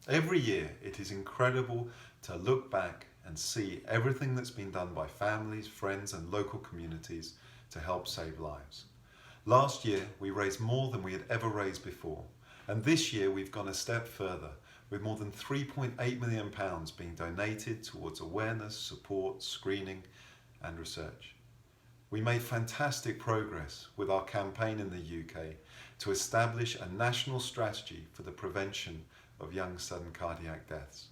Every year it is incredible to look back and see everything that's been done by families, friends and local communities to help save lives. Last year we raised more than we had ever raised before, and this year we've gone a step further with more than £3.8 million being donated towards awareness, support, screening and research. We made fantastic progress with our campaign in the UK to establish a national strategy for the prevention of young sudden cardiac deaths.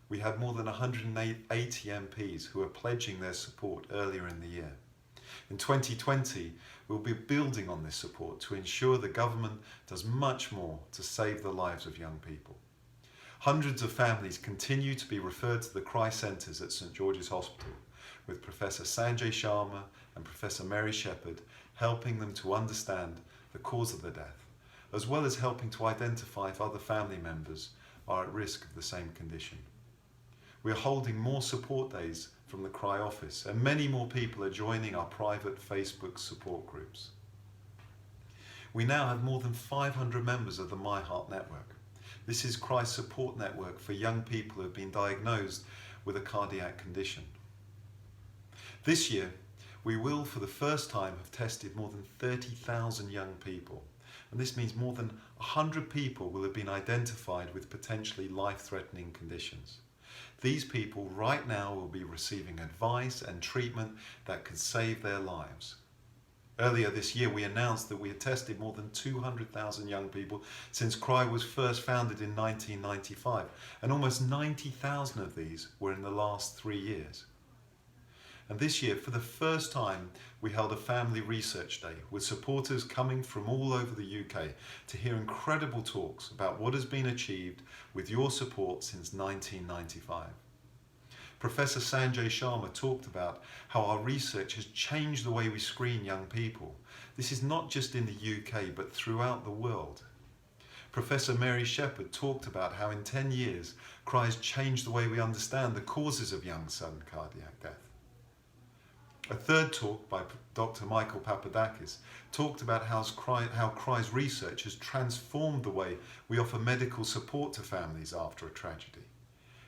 We had more than 180 MPs who are pledging their support earlier in the year. In 2020, we'll be building on this support to ensure the government does much more to save the lives of young people. Hundreds of families continue to be referred to the Cry Centres at St George's Hospital, with Professor Sanjay Sharma and Professor Mary Shepherd helping them to understand the cause of the death, as well as helping to identify if other family members are at risk of the same condition. We are holding more support days from the Cry office, and many more people are joining our private Facebook support groups. We now have more than 500 members of the My Heart Network. This is Cry's support network for young people who have been diagnosed with a cardiac condition. This year, we will for the first time have tested more than 30,000 young people, and this means more than 100 people will have been identified with potentially life-threatening conditions. These people right now will be receiving advice and treatment that could save their lives. Earlier this year we announced that we had tested more than 200,000 young people since Cry was first founded in 1995, and almost 90,000 of these were in the last 3 years. And this year, for the first time, we held a family research day with supporters coming from all over the UK to hear incredible talks about what has been achieved with your support since 1995. Professor Sanjay Sharma talked about how our research has changed the way we screen young people. This is not just in the UK, but throughout the world. Professor Mary Shepherd talked about how in 10 years, Cry has changed the way we understand the causes of young sudden cardiac death. A third talk by Dr. Michael Papadakis talked about how Cry's research has transformed the way we offer medical support to families after a tragedy.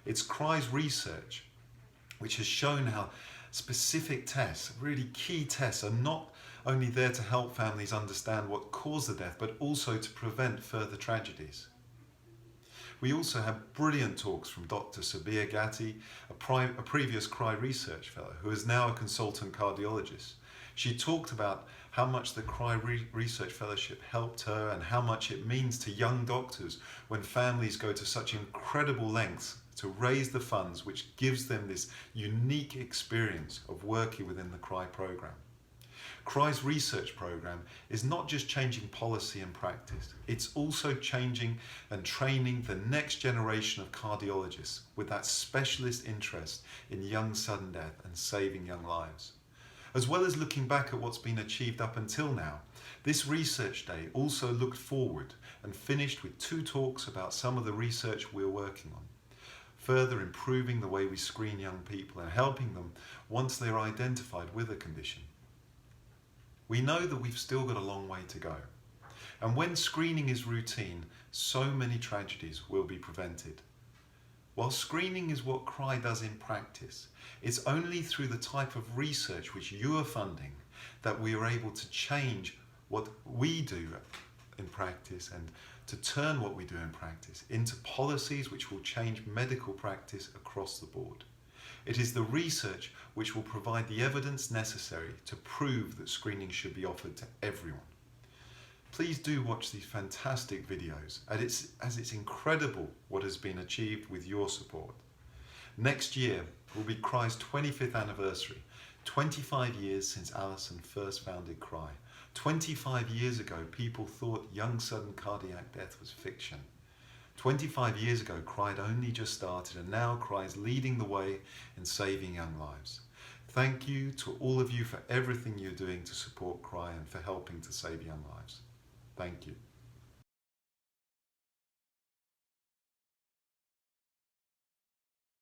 It's Cry's research which has shown how specific tests, really key tests, are not only there to help families understand what caused the death, but also to prevent further tragedies. We also had brilliant talks from Dr. Sabir Gatti, a previous Cry research fellow who is now a consultant cardiologist. She talked about how much the Cry Research Fellowship helped her and how much it means to young doctors when families go to such incredible lengths to raise the funds, which gives them this unique experience of working within the Cry program. Cry's research program is not just changing policy and practice, it's also changing and training the next generation of cardiologists with that specialist interest in young sudden death and saving young lives. As well as looking back at what's been achieved up until now, this research day also looked forward and finished with 2 talks about some of the research we're working on, further improving the way we screen young people and helping them once they're identified with a condition. We know that we've still got a long way to go, and when screening is routine, so many tragedies will be prevented. While screening is what Cry does in practice, it's only through the type of research which you are funding that we are able to change what we do in practice and to turn what we do in practice into policies which will change medical practice across the board. It is the research which will provide the evidence necessary to prove that screening should be offered to everyone. Please do watch these fantastic videos, as it's incredible what has been achieved with your support. Next year will be Cry's 25th anniversary, 25 years since Alison first founded Cry. 25 years ago, people thought young sudden cardiac death was fiction. 25 years ago, Cry had only just started, and now Cry is leading the way in saving young lives. Thank you to all of you for everything you're doing to support Cry and for helping to save young lives. Thank you.